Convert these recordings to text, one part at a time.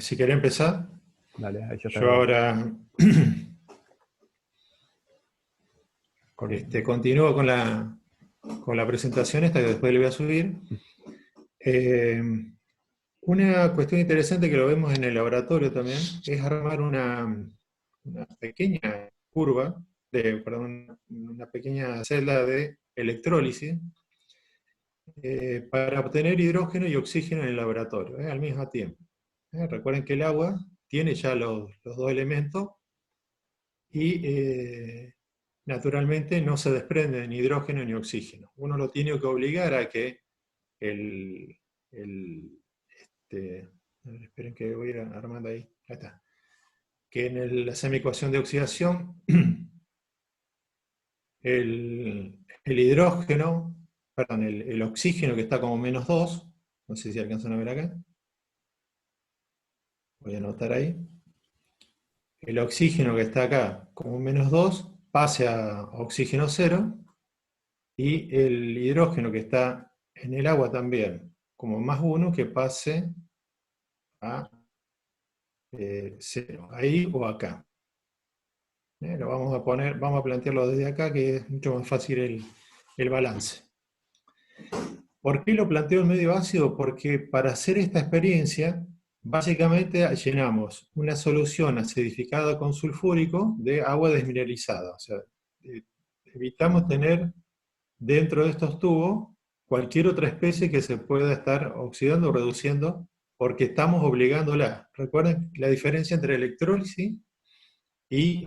Si querés empezar, Dale, ahí ya está yo grabando. ahora Con- continúo con la presentación esta que después le voy a subir. Eh, una cuestión interesante que lo vemos en el laboratorio también es armar una pequeña curva, perdón, una pequeña celda de electrólisis para obtener hidrógeno y oxígeno en el laboratorio, al mismo tiempo. Recuerden que el agua tiene ya los dos elementos y naturalmente no se desprende ni hidrógeno ni oxígeno. Uno lo tiene que obligar a que el, el esperen que voy a ir armando ahí, ahí está, que en la semicuación de oxidación el hidrógeno, perdón, el oxígeno que está como -2, no sé si alcanzan a ver acá, voy a anotar ahí, el oxígeno que está acá como -2 pase a oxígeno 0, y el hidrógeno que está en el agua también, como +1, que pase a 0, ahí o acá. Lo vamos a plantearlo desde acá, que es mucho más fácil el balance. ¿Por qué lo planteo en medio ácido? Porque para hacer esta experiencia, básicamente llenamos una solución acidificada con sulfúrico de agua desmineralizada. O sea, evitamos tener dentro de estos tubos cualquier otra especie que se pueda estar oxidando o reduciendo, porque estamos obligándola. Recuerden la diferencia entre electrólisis y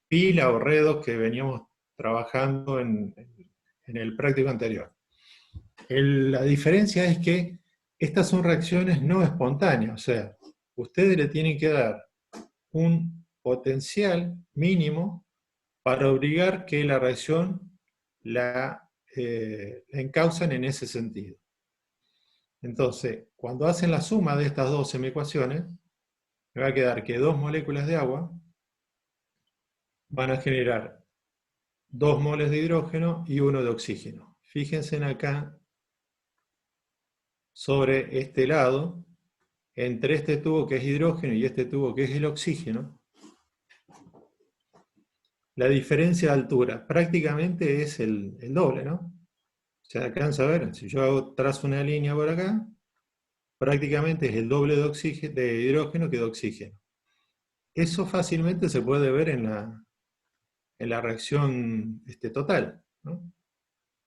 pila o redox que veníamos trabajando en el práctico anterior. La diferencia es que estas son reacciones no espontáneas, o sea, ustedes le tienen que dar un potencial mínimo para obligar que la reacción la encausan en ese sentido. Entonces, cuando hacen la suma de estas dos semiecuaciones, me va a quedar que 2 moléculas de agua van a generar 2 moles de hidrógeno y 1 de oxígeno. Fíjense acá, sobre este lado, entre este tubo que es hidrógeno y este tubo que es el oxígeno, la diferencia de altura prácticamente es el doble, ¿no? Se alcanza a ver, si yo trazo una línea por acá, prácticamente es el doble de hidrógeno que de oxígeno. Eso fácilmente se puede ver en la reacción total, ¿no?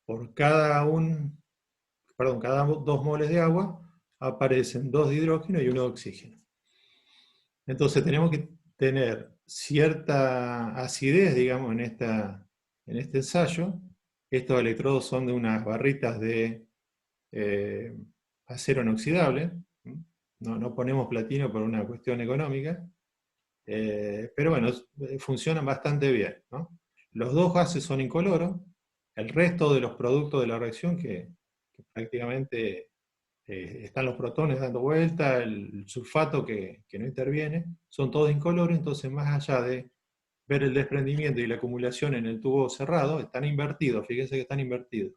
Por cada 2 moles de agua aparecen 2 de hidrógeno y 1 de oxígeno. Entonces tenemos que tener cierta acidez, digamos, en este ensayo. Estos electrodos son de unas barritas de eh, acero inoxidable. No ponemos platino por una cuestión económica, pero bueno, funcionan bastante bien, ¿no? Los dos gases son incoloros. El resto de los productos de la reacción, que prácticamente están los protones dando vuelta, el sulfato que no interviene, son todos incoloros. Entonces, más allá de ver el desprendimiento y la acumulación en el tubo cerrado, están invertidos, fíjense que están invertidos.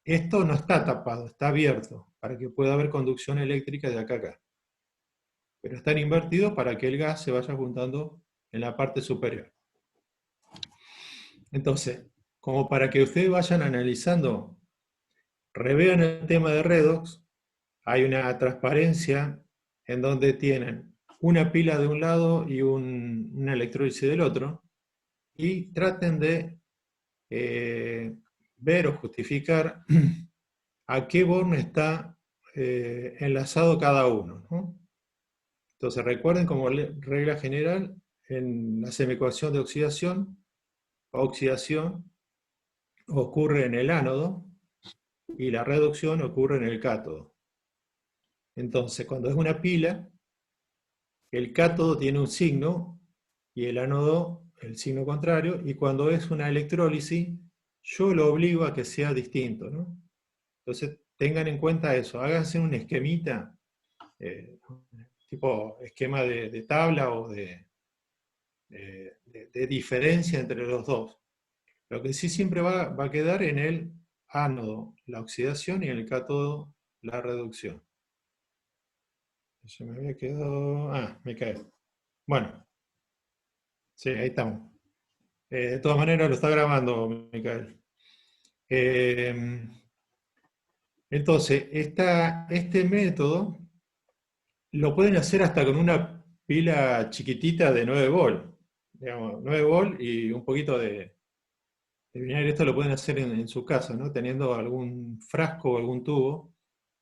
Esto no está tapado, está abierto, para que pueda haber conducción eléctrica de acá a acá. Pero están invertidos para que el gas se vaya juntando en la parte superior. Entonces, como para que ustedes vayan analizando, revean el tema de redox, hay una transparencia en donde tienen una pila de un lado y una electrólisis del otro, y traten de ver o justificar a qué Born está enlazado cada uno, ¿no? Entonces recuerden, como regla general, en la semicuación de oxidación ocurre en el ánodo y la reducción ocurre en el cátodo. Entonces, cuando es una pila, el cátodo tiene un signo y el ánodo el signo contrario, y cuando es una electrólisis, yo lo obligo a que sea distinto, ¿no? Entonces, tengan en cuenta eso, háganse un esquemita, tipo esquema de tabla o de diferencia entre los dos. Lo que sí siempre va a quedar en el ánodo la oxidación y en el cátodo la reducción. Se me había quedado... Ah, me cae. Bueno, sí, ahí estamos. De todas maneras lo está grabando, Micael. Eh, entonces, este método lo pueden hacer hasta con una pila chiquitita de 9 volt. Digamos, 9 volt y un poquito de vinagre. Esto lo pueden hacer en su casa, ¿no? Teniendo algún frasco o algún tubo.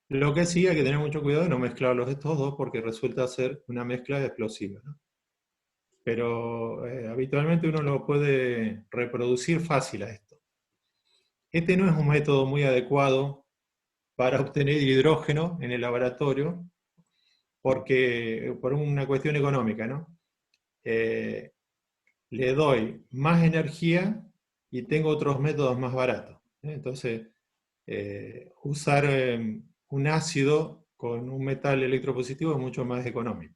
Lo que sí hay que tener mucho cuidado de no mezclarlos estos dos porque resulta ser una mezcla explosiva, ¿no? Pero habitualmente uno lo puede reproducir fácil a esto. Este no es un método muy adecuado para obtener hidrógeno en el laboratorio porque por una cuestión económica, ¿no? Eh, Le doy más energía y tengo otros métodos más baratos, ¿eh? Entonces, usar un ácido con un metal electropositivo es mucho más económico.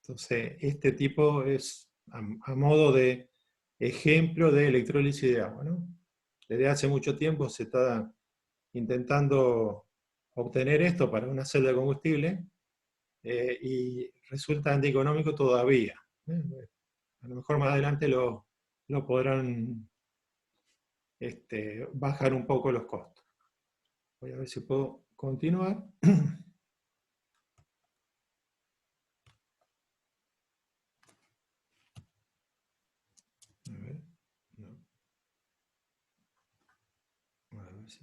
Entonces, este tipo es a modo de ejemplo de electrólisis de agua, ¿no? Desde hace mucho tiempo se está intentando obtener esto para una celda de combustible y resulta antieconómico todavía, ¿eh? A lo mejor más adelante lo podrán bajar un poco los costos. Voy a ver si puedo continuar. A ver, no. A ver si...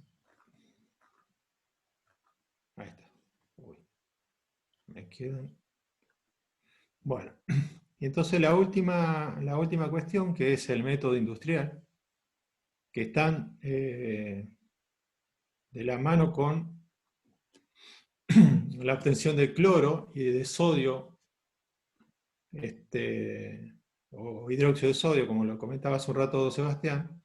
Ahí está. Uy, me quedan... Bueno, y entonces la última cuestión, que es el método industrial, que están de la mano con la obtención de cloro y de sodio, o hidróxido de sodio, como lo comentaba hace un rato Sebastián.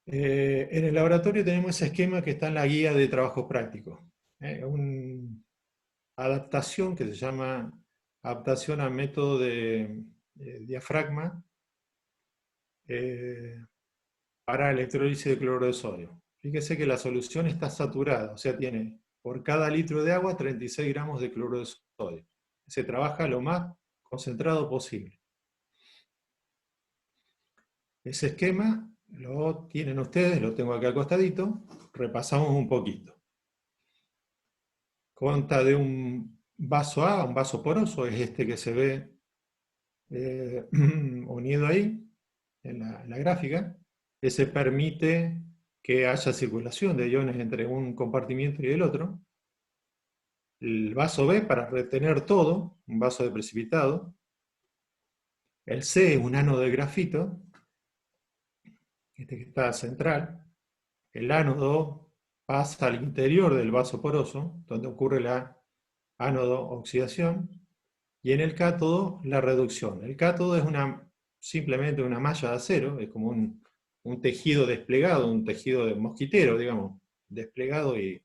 En el laboratorio tenemos ese esquema que está en la guía de trabajo práctico. Una adaptación que se llama adaptación al método de diafragma para electrólisis de cloruro de sodio. Fíjese que la solución está saturada, o sea, tiene por cada litro de agua 36 gramos de cloruro de sodio. Se trabaja lo más concentrado posible. Ese esquema lo tienen ustedes, lo tengo acá al costadito, repasamos un poquito. Consta de un vaso A, un vaso poroso, es este que se ve unido ahí en la gráfica, que se permite que haya circulación de iones entre un compartimiento y el otro. El vaso B para retener todo, un vaso de precipitado. El C es un ánodo de grafito, este que está central. El ánodo pasa al interior del vaso poroso, donde ocurre la ánodo-oxidación, y en el cátodo la reducción. El cátodo es simplemente una malla de acero, es como un tejido desplegado, un tejido de mosquitero, digamos, desplegado y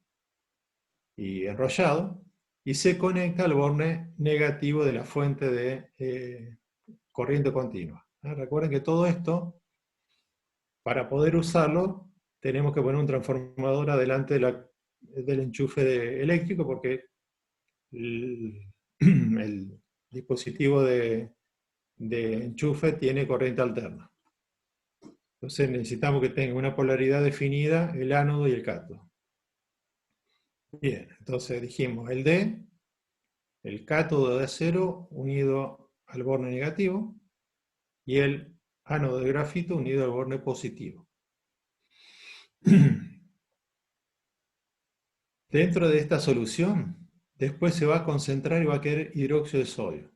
enrollado, y se conecta al borne negativo de la fuente de corriente continua. Recuerden que todo esto, para poder usarlo, tenemos que poner un transformador adelante del enchufe eléctrico porque el dispositivo de enchufe tiene corriente alterna. Entonces necesitamos que tenga una polaridad definida el ánodo y el cátodo. Bien, entonces dijimos el D, el cátodo de acero unido al borne negativo y el ánodo de grafito unido al borne positivo. Dentro de esta solución, después se va a concentrar y va a quedar hidróxido de sodio.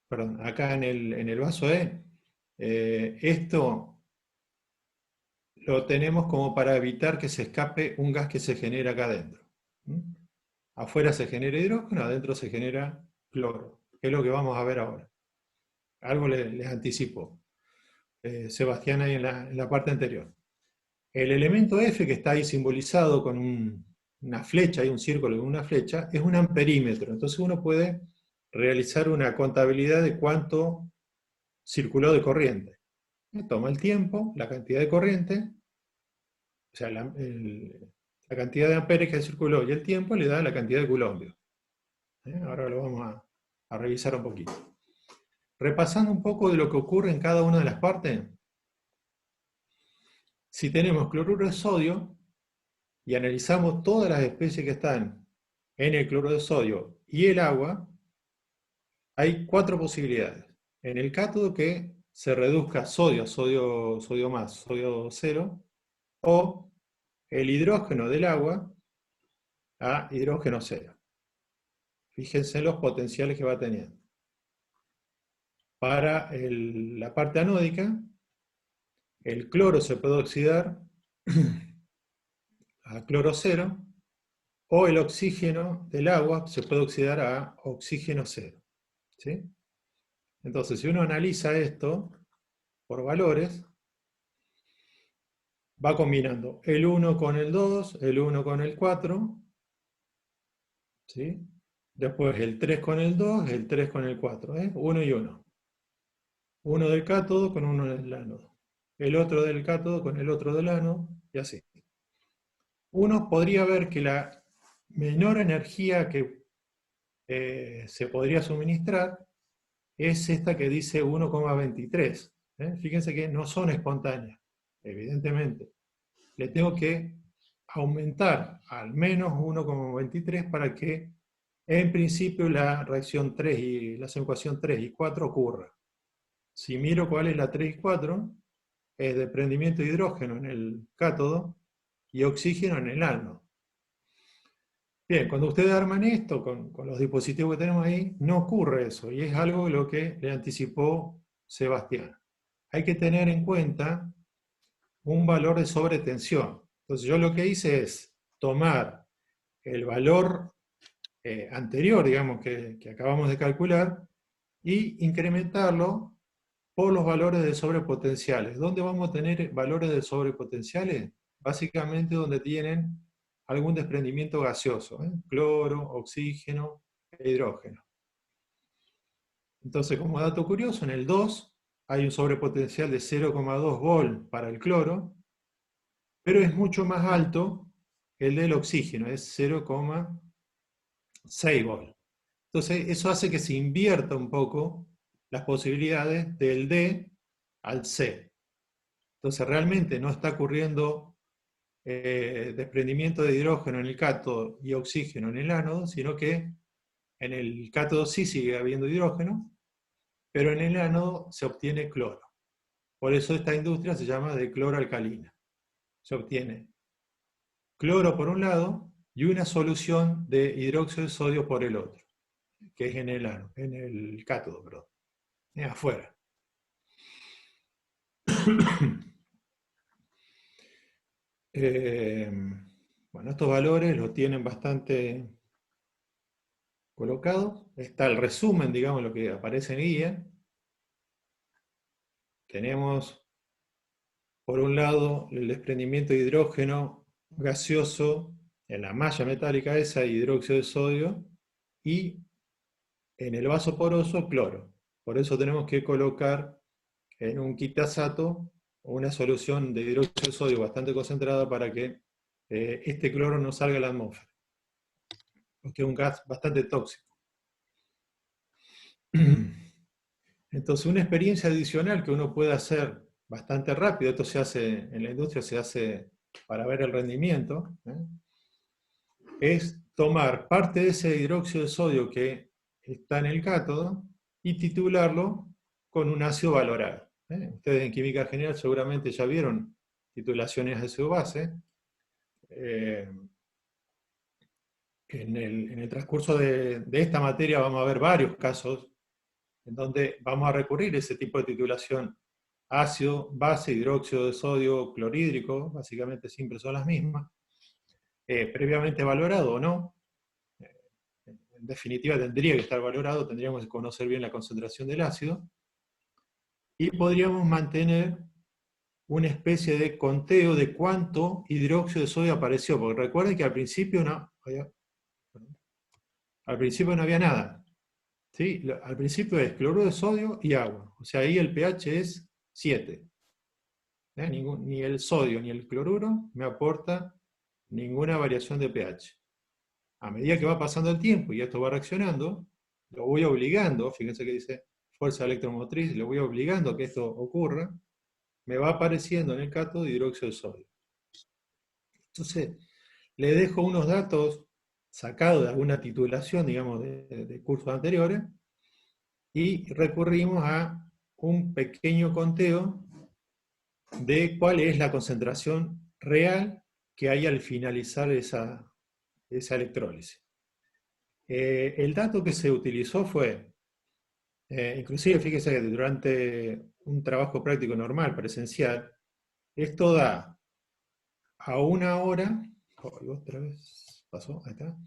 Perdón, acá en el vaso E, esto lo tenemos como para evitar que se escape un gas que se genera acá adentro. Afuera se genera hidrógeno, adentro se genera cloro, que es lo que vamos a ver ahora. Algo les anticipo Sebastián ahí en la parte anterior. El elemento F, que está ahí simbolizado con una flecha, hay un círculo con una flecha, es un amperímetro. Entonces uno puede realizar una contabilidad de cuánto circuló de corriente. Toma el tiempo, la cantidad de corriente, o sea, La cantidad de amperes que circuló y el tiempo le da la cantidad de coulombios. Ahora lo vamos a revisar un poquito. Repasando un poco de lo que ocurre en cada una de las partes, si tenemos cloruro de sodio y analizamos todas las especies que están en el cloruro de sodio y el agua, hay 4 posibilidades. En el cátodo que se reduzca sodio, sodio más, sodio cero, o el hidrógeno del agua a hidrógeno cero. Fíjense en los potenciales que va teniendo. Para la parte anódica, el cloro se puede oxidar a cloro cero, o el oxígeno del agua se puede oxidar a oxígeno cero. ¿Sí? Entonces, si uno analiza esto por valores, va combinando el 1 con el 2, el 1 con el 4, ¿sí? Después el 3 con el 2, el 3 con el 4, 1 y 1. Uno del cátodo con uno del ánodo. El otro del cátodo con el otro del ánodo, y así. Uno podría ver que la menor energía que se podría suministrar es esta que dice 1,23. Fíjense que no son espontáneas, evidentemente. Le tengo que aumentar al menos 1,23 para que en principio la reacción 3 y la ecuación 3 y 4 ocurra. Si miro cuál es la 3 y 4, es desprendimiento de hidrógeno en el cátodo y oxígeno en el ánodo. Bien, cuando ustedes arman esto con los dispositivos que tenemos ahí, no ocurre eso, y es algo lo que le anticipó Sebastián. Hay que tener en cuenta un valor de sobretensión. Entonces yo lo que hice es tomar el valor anterior, digamos, que acabamos de calcular, y incrementarlo por los valores de sobrepotenciales. ¿Dónde vamos a tener valores de sobrepotenciales? Básicamente donde tienen algún desprendimiento gaseoso, cloro, oxígeno e hidrógeno. Entonces, como dato curioso, en el 2 hay un sobrepotencial de 0,2 volt para el cloro, pero es mucho más alto el del oxígeno, es 0,6 volt. Entonces, eso hace que se invierta un poco las posibilidades del D al C. Entonces, realmente no está ocurriendo desprendimiento de hidrógeno en el cátodo y oxígeno en el ánodo, sino que en el cátodo sí sigue habiendo hidrógeno, pero en el ánodo se obtiene cloro. Por eso esta industria se llama de cloroalcalina. Se obtiene cloro por un lado y una solución de hidróxido de sodio por el otro, que es en el cátodo, perdón, afuera. Bueno, estos valores los tienen bastante colocados. Está el resumen, digamos, lo que aparece en guía. Tenemos, por un lado, el desprendimiento de hidrógeno gaseoso en la malla metálica esa, hidróxido de sodio, y en el vaso poroso, cloro. Por eso tenemos que colocar en un quitasato una solución de hidróxido de sodio bastante concentrada para que este cloro no salga a la atmósfera, porque es un gas bastante tóxico. Entonces, una experiencia adicional que uno puede hacer bastante rápido, esto se hace en la industria, se hace para ver el rendimiento, es tomar parte de ese hidróxido de sodio que está en el cátodo y titularlo con un ácido valorado. Ustedes en química general seguramente ya vieron titulaciones ácido-base. En el transcurso de esta materia vamos a ver varios casos en donde vamos a recurrir a ese tipo de titulación: ácido, base, hidróxido de sodio, clorhídrico, básicamente siempre son las mismas, previamente valorado o no. En definitiva tendría que estar valorado, tendríamos que conocer bien la concentración del ácido, y podríamos mantener una especie de conteo de cuánto hidróxido de sodio apareció, porque recuerden que al principio no había nada. ¿Sí? Al principio es cloruro de sodio y agua, o sea, ahí el pH es 7. Ni el sodio ni el cloruro me aporta ninguna variación de pH. A medida que va pasando el tiempo y esto va reaccionando, lo voy obligando, fíjense que dice fuerza electromotriz, lo voy obligando a que esto ocurra, me va apareciendo en el cátodo hidróxido de sodio. Entonces, le dejo unos datos sacados de alguna titulación, digamos, de cursos anteriores, y recurrimos a un pequeño conteo de cuál es la concentración real que hay al finalizar esa electrólisis. El dato que se utilizó fue, inclusive fíjese que durante un trabajo práctico normal, presencial, esto da a una hora, otra vez pasó, ahí está,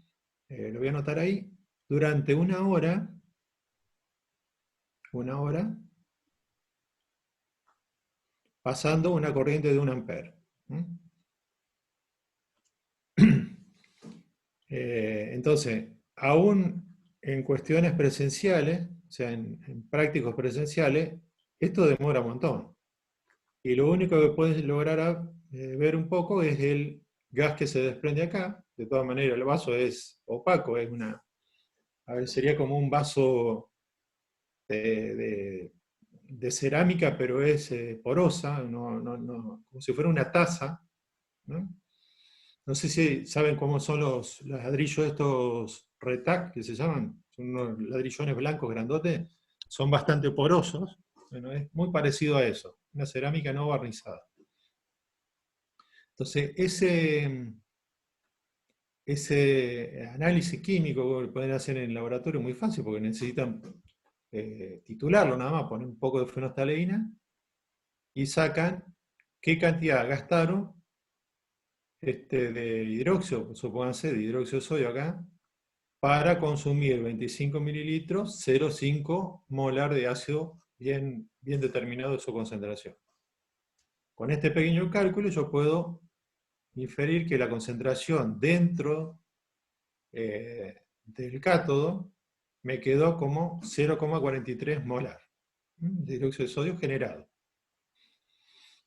lo voy a anotar ahí, durante una hora, pasando una corriente de 1 ampere. Entonces, aún en cuestiones presenciales, o sea, en prácticos presenciales, esto demora un montón. Y lo único que puedes lograr ver un poco es el gas que se desprende acá. De todas maneras, el vaso es opaco, es sería como un vaso de cerámica, pero es porosa, como si fuera una taza, ¿no? No sé si saben cómo son los ladrillos estos retac, que se llaman, son unos ladrillones blancos grandotes, son bastante porosos. Bueno, es muy parecido a eso, una cerámica no barnizada. Entonces, ese análisis químico que pueden hacer en el laboratorio es muy fácil, porque necesitan titularlo nada más, poner un poco de fenolftaleína y sacan qué cantidad gastaron de hidróxido, supónganse, de hidróxido de sodio acá, para consumir 25 mililitros, 0,5 molar de ácido bien determinado de su concentración. Con este pequeño cálculo yo puedo inferir que la concentración dentro del cátodo me quedó como 0,43 molar de hidróxido de sodio generado.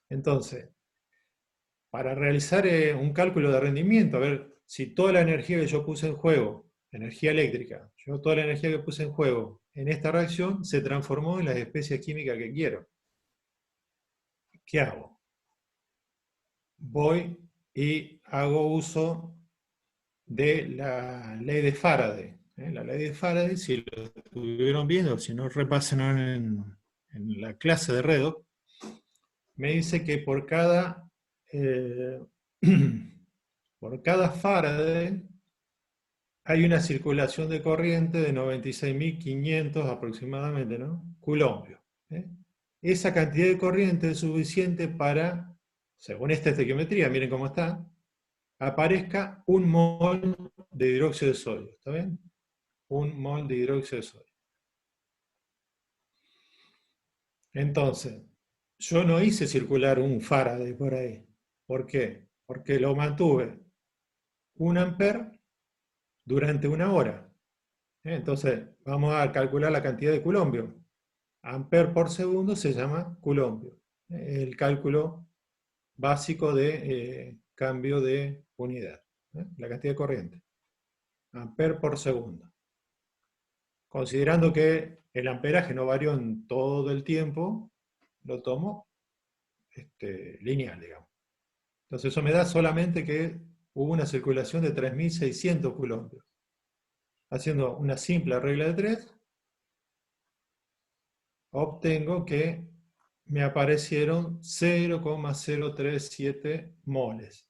Entonces, para realizar un cálculo de rendimiento, a ver si toda la energía que yo puse en juego, energía eléctrica, toda la energía que puse en juego en esta reacción se transformó en las especies químicas que quiero. ¿Qué hago? Voy y hago uso de la ley de Faraday. La ley de Faraday, si lo estuvieron viendo, si no repasen en la clase de Redox, me dice que por cada Faraday hay una circulación de corriente de 96.500 aproximadamente, ¿no? Coulombios. Esa cantidad de corriente es suficiente para, según esta estequiometría, miren cómo está, aparezca un mol de hidróxido de sodio. ¿Está bien? Un mol de hidróxido de sodio. Entonces, yo no hice circular un Faraday por ahí. ¿Por qué? Porque lo mantuve 1 ampere durante una hora. Entonces, vamos a calcular la cantidad de coulombio. Ampere por segundo se llama coulombio. El cálculo básico de cambio de unidad. La cantidad de corriente. Ampere por segundo. Considerando que el amperaje no varió en todo el tiempo, lo tomo lineal, digamos. Entonces eso me da solamente que hubo una circulación de 3.600 coulombios. Haciendo una simple regla de 3, obtengo que me aparecieron 0,037 moles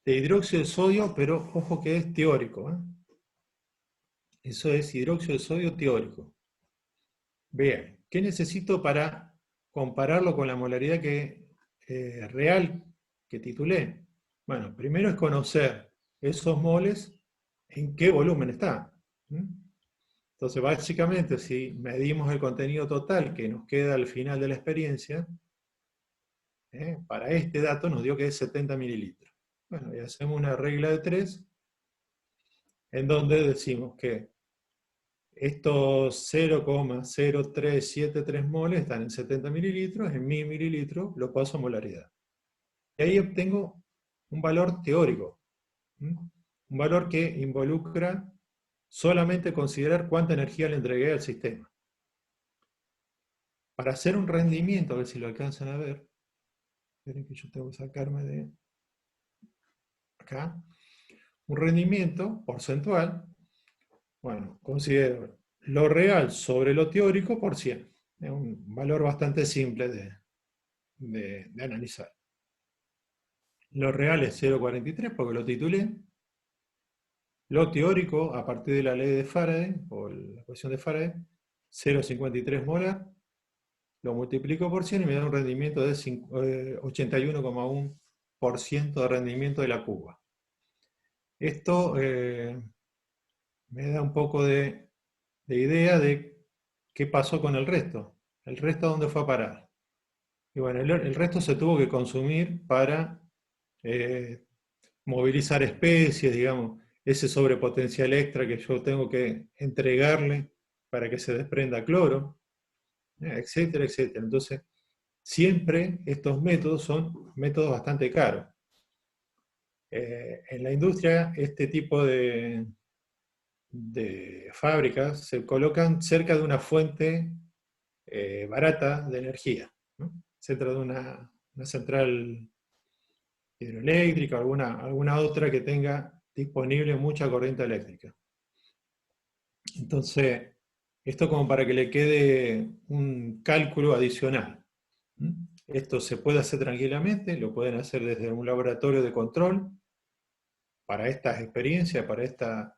de hidróxido de sodio, pero ojo que es teórico. Eso es hidróxido de sodio teórico. Bien, ¿qué necesito para compararlo con la molaridad real que titulé? Bueno, primero es conocer esos moles en qué volumen está. Entonces, básicamente, si medimos el contenido total que nos queda al final de la experiencia, para este dato nos dio que es 70 mililitros. Bueno, y hacemos una regla de 3, en donde decimos que estos 0,0373 moles están en 70 mililitros, en 1000 mililitros lo paso a molaridad. Y ahí obtengo un valor teórico. Un valor que involucra solamente considerar cuánta energía le entregué al sistema. Para hacer un rendimiento, a ver si lo alcanzan a ver, esperen que yo tengo que sacarme de acá, un rendimiento porcentual, bueno, considero lo real sobre lo teórico por 100. Es un valor bastante simple de analizar. Lo real es 0,43 porque lo titulé. Lo teórico, a partir de la ley de Faraday, o la ecuación de Faraday, 0,53 molar, lo multiplico por 100 y me da un rendimiento de 81,1% de rendimiento de la cuba. Esto me da un poco de idea de qué pasó con el resto. ¿El resto a dónde fue a parar? Y bueno, el resto se tuvo que consumir para movilizar especies, digamos, ese sobrepotencial extra que yo tengo que entregarle para que se desprenda cloro, etcétera, etcétera. Entonces, siempre estos métodos son métodos bastante caros. En la industria, este tipo de fábricas se colocan cerca de una fuente barata de energía, ¿no? Cerca de una central hidroeléctrica o alguna otra que tenga disponible mucha corriente eléctrica. Entonces, esto como para que le quede un cálculo adicional. Esto se puede hacer tranquilamente, lo pueden hacer desde un laboratorio de control para estas experiencias, para estas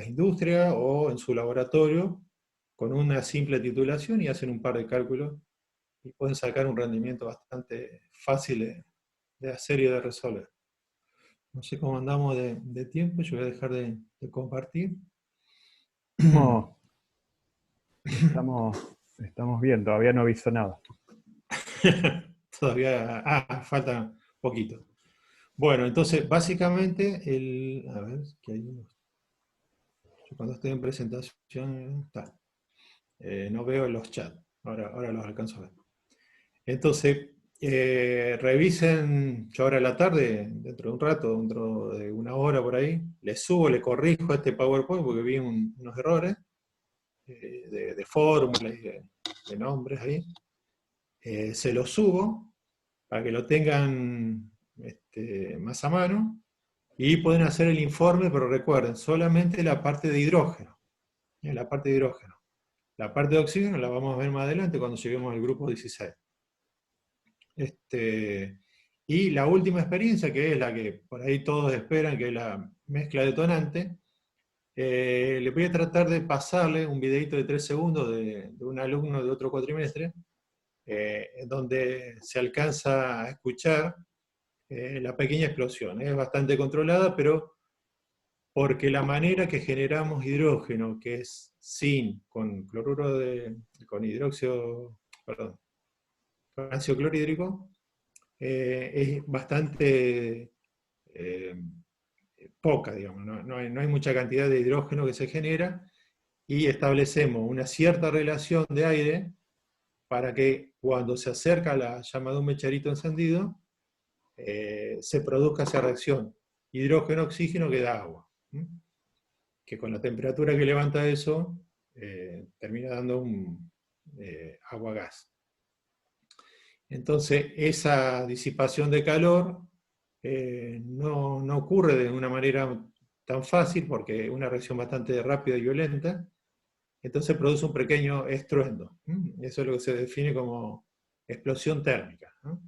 industrias, o en su laboratorio con una simple titulación y hacen un par de cálculos y pueden sacar un rendimiento bastante fácil de hacer y de resolver. No sé cómo andamos de tiempo, yo voy a dejar de compartir. Estamos bien, todavía no aviso nada. Todavía, falta poquito. Bueno, entonces, básicamente, a ver, que hay unos. Yo cuando estoy en presentación, está. No veo los chats, ahora los alcanzo a ver. Entonces, revisen, yo ahora a la tarde, dentro de un rato, dentro de una hora por ahí, le subo, le corrijo a este PowerPoint porque vi unos errores de fórmulas y de nombres ahí. Se los subo para que lo tengan más a mano y pueden hacer el informe, pero recuerden, solamente la parte de hidrógeno. La parte de hidrógeno. La parte de oxígeno la vamos a ver más adelante cuando lleguemos al grupo 16. Y la última experiencia, que es la que por ahí todos esperan, que es la mezcla detonante, le voy a tratar de pasarle un videito de 3 segundos de un alumno de otro cuatrimestre, donde se alcanza a escuchar la pequeña explosión. Es bastante controlada, pero porque la manera que generamos hidrógeno, que es sin, con ácido clorhídrico, es bastante poca, digamos, no hay mucha cantidad de hidrógeno que se genera, y establecemos una cierta relación de aire para que cuando se acerca la llama de un mecherito encendido, se produzca esa reacción hidrógeno-oxígeno que da agua. Que con la temperatura que levanta eso, termina dando un agua-gas. Entonces, esa disipación de calor no ocurre de una manera tan fácil, porque es una reacción bastante rápida y violenta, entonces produce un pequeño estruendo. Eso es lo que se define como explosión térmica, ¿no?